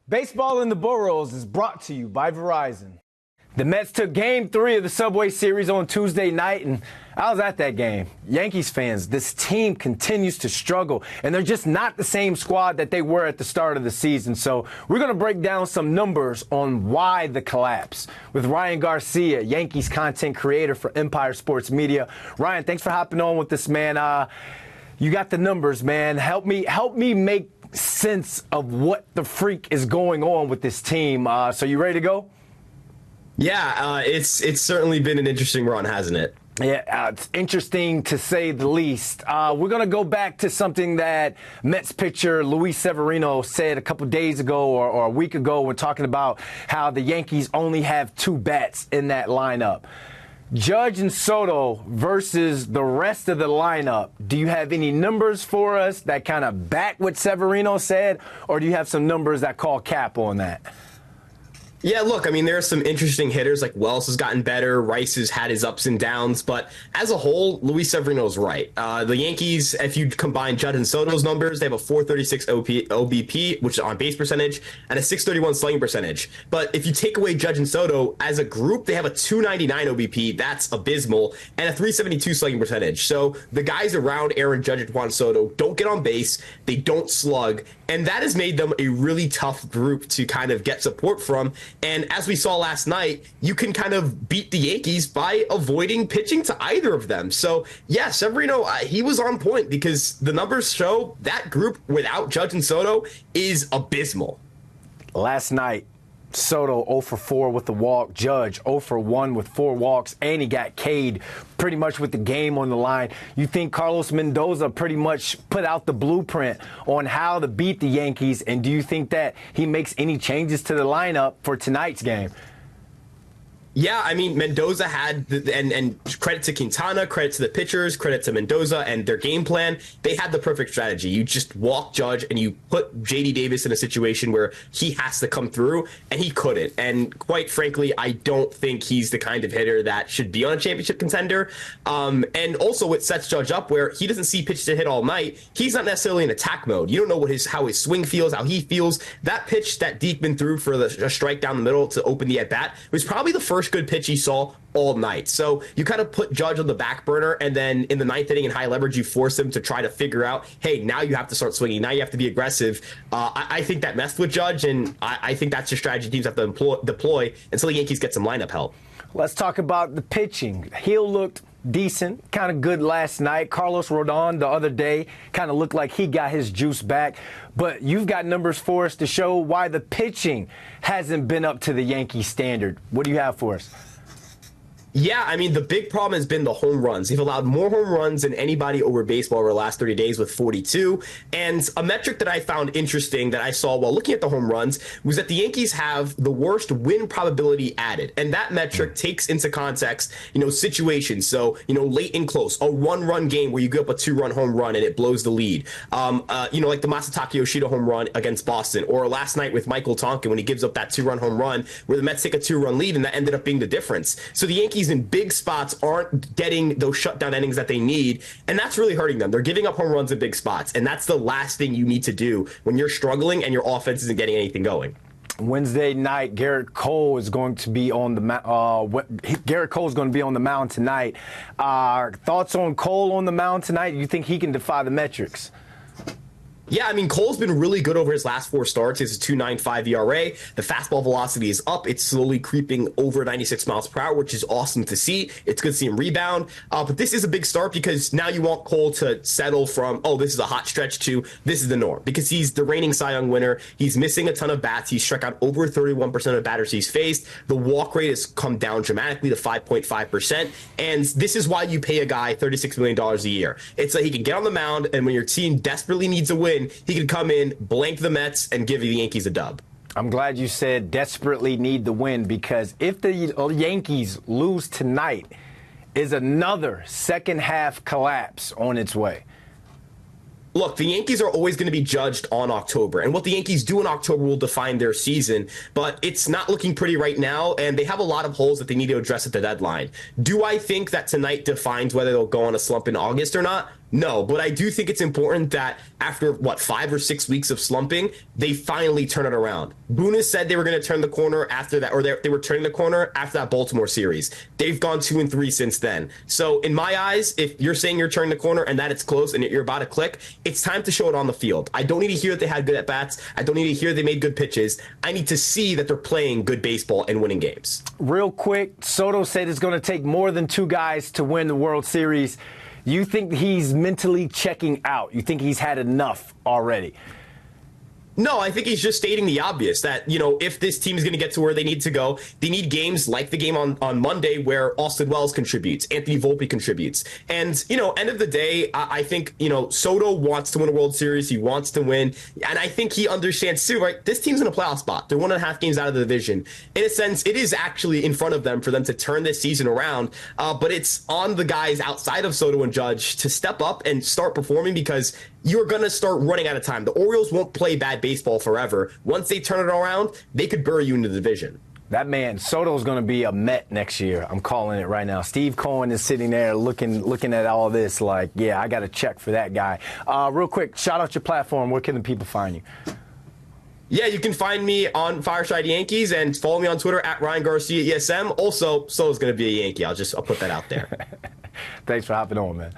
Baseball in the Boroughs is brought to you by Verizon. The Mets took Game 3 of the Subway Series on Tuesday night, and I was at that game. Yankees fans, this team continues to struggle, and they're just not the same squad that they were at the start of the season. So we're going to break down some numbers on why the collapse with Ryan Garcia, Yankees content creator for Empire Sports Media. Ryan, thanks for hopping on with this, man. You got the numbers, man. Help me make sense of what the freak is going on with this team. So you ready to go? Yeah, it's certainly been an interesting run, hasn't it? Yeah, it's interesting to say the least. We're going to go back to something that Mets pitcher Luis Severino said a couple days ago or a week ago when talking about how the Yankees only have two bats in that lineup. Judge and Soto versus the rest of the lineup. Do you have any numbers for us that kind of back what Severino said, or do you have some numbers that call cap on that? Yeah, look, I mean, there are some interesting hitters, like Wells has gotten better, Rice has had his ups and downs, but as a whole, Luis Severino's right. The Yankees, if you combine Judd and Soto's numbers, they have a 436 OBP, which is on base percentage, and a 631 slugging percentage. But if you take away Judge and Soto, as a group, they have a 299 OBP, that's abysmal, and a 372 slugging percentage. So the guys around Aaron Judge and Juan Soto don't get on base, they don't slug, and that has made them a really tough group to kind of get support from. And as we saw last night, you can kind of beat the Yankees by avoiding pitching to either of them. So, yeah, Severino, he was on point because the numbers show that group without Judge and Soto is abysmal. Last night, Soto 0 for 4 with the walk, Judge 0 for 1 with 4 walks, and he got K'd pretty much with the game on the line. You think Carlos Mendoza pretty much put out the blueprint on how to beat the Yankees, and do you think that he makes any changes to the lineup for tonight's game? Yeah, I mean, Mendoza had, and credit to Quintana, credit to the pitchers, credit to Mendoza and their game plan. They had the perfect strategy. You just walk Judge and you put J.D. Davis in a situation where he has to come through, and he couldn't. And quite frankly, I don't think he's the kind of hitter that should be on a championship contender. And also it sets Judge up where he doesn't see pitch to hit all night. He's not necessarily in attack mode. You don't know how his swing feels, how he feels. That pitch that Diekman threw for a strike down the middle to open the at-bat was probably the first good pitch he saw all night. So you kind of put Judge on the back burner, and then in the ninth inning in high leverage, you force him to try to figure out, hey, now you have to start swinging. Now you have to be aggressive. I think that messed with Judge, and I think that's the strategy teams have to deploy until the Yankees get some lineup help. Let's talk about the pitching. Hill looked decent, kind of good last night. Carlos Rodon the other day kind of looked like he got his juice back. But you've got numbers for us to show why the pitching hasn't been up to the Yankee standard. What do you have for us? Yeah, I mean, the big problem has been the home runs. They've allowed more home runs than anybody over baseball over the last 30 days with 42. And a metric that I found interesting that I saw while looking at the home runs was that the Yankees have the worst win probability added. And that metric takes into context, situations. So, late and close, a one-run game where you give up a 2-run home run and it blows the lead. Like the Masataka Yoshida home run against Boston, or last night with Michael Tonkin when he gives up that 2-run home run where the Mets take a 2-run lead and that ended up being the difference. So the Yankees in big spots aren't getting those shutdown innings that they need, and that's really hurting them. They're giving up home runs in big spots, and that's the last thing you need to do when you're struggling and your offense isn't getting anything going. Wednesday night, Gerrit Cole is going to be on the mound tonight. Thoughts on Cole on the mound tonight? You think he can defy the metrics? Yeah, I mean, Cole's been really good over his last 4 starts. It's a 2.95 ERA. The fastball velocity is up. It's slowly creeping over 96 miles per hour, which is awesome to see. It's good to see him rebound. But this is a big start because now you want Cole to settle from, this is a hot stretch, to this is the norm. Because he's the reigning Cy Young winner. He's missing a ton of bats. He's struck out over 31% of batters he's faced. The walk rate has come down dramatically to 5.5%. And this is why you pay a guy $36 million a year. It's that he can get on the mound, and when your team desperately needs a win, he can come in, blank the Mets, and give the Yankees a dub. I'm glad you said desperately need the win, because if the Yankees lose tonight, is another second half collapse on its way. Look, the Yankees are always going to be judged on October, and what the Yankees do in October will define their season, but it's not looking pretty right now, and they have a lot of holes that they need to address at the deadline. Do I think that tonight defines whether they'll go on a slump in August or not? No, but I do think it's important that after, 5 or 6 weeks of slumping, they finally turn it around. Boone has said they were going to turn the corner after that, or they were turning the corner after that Baltimore series. They've gone 2-3 since then. So in my eyes, if you're saying you're turning the corner and that it's close and you're about to click, it's time to show it on the field. I don't need to hear that they had good at-bats. I don't need to hear they made good pitches. I need to see that they're playing good baseball and winning games. Real quick, Soto said it's going to take more than 2 guys to win the World Series. You think he's mentally checking out? You think he's had enough already? No, I think he's just stating the obvious that, if this team is going to get to where they need to go, they need games like the game on Monday where Austin Wells contributes, Anthony Volpe contributes. And, end of the day, I think, Soto wants to win a World Series. He wants to win. And I think he understands too, right? This team's in a playoff spot. They're 1.5 games out of the division. In a sense, it is actually in front of them for them to turn this season around. But it's on the guys outside of Soto and Judge to step up and start performing, because you're going to start running out of time. The Orioles won't play bad baseball forever. Once they turn it around, they could bury you in the division. That man, Soto's going to be a Met next year. I'm calling it right now. Steve Cohen is sitting there looking at all this like, yeah, I got to check for that guy. Real quick, shout out your platform. Where can the people find you? Yeah, you can find me on Fireside Yankees and follow me on Twitter at Ryan Garcia ESM. Also, Soto's going to be a Yankee. I'll put that out there. Thanks for hopping on, man.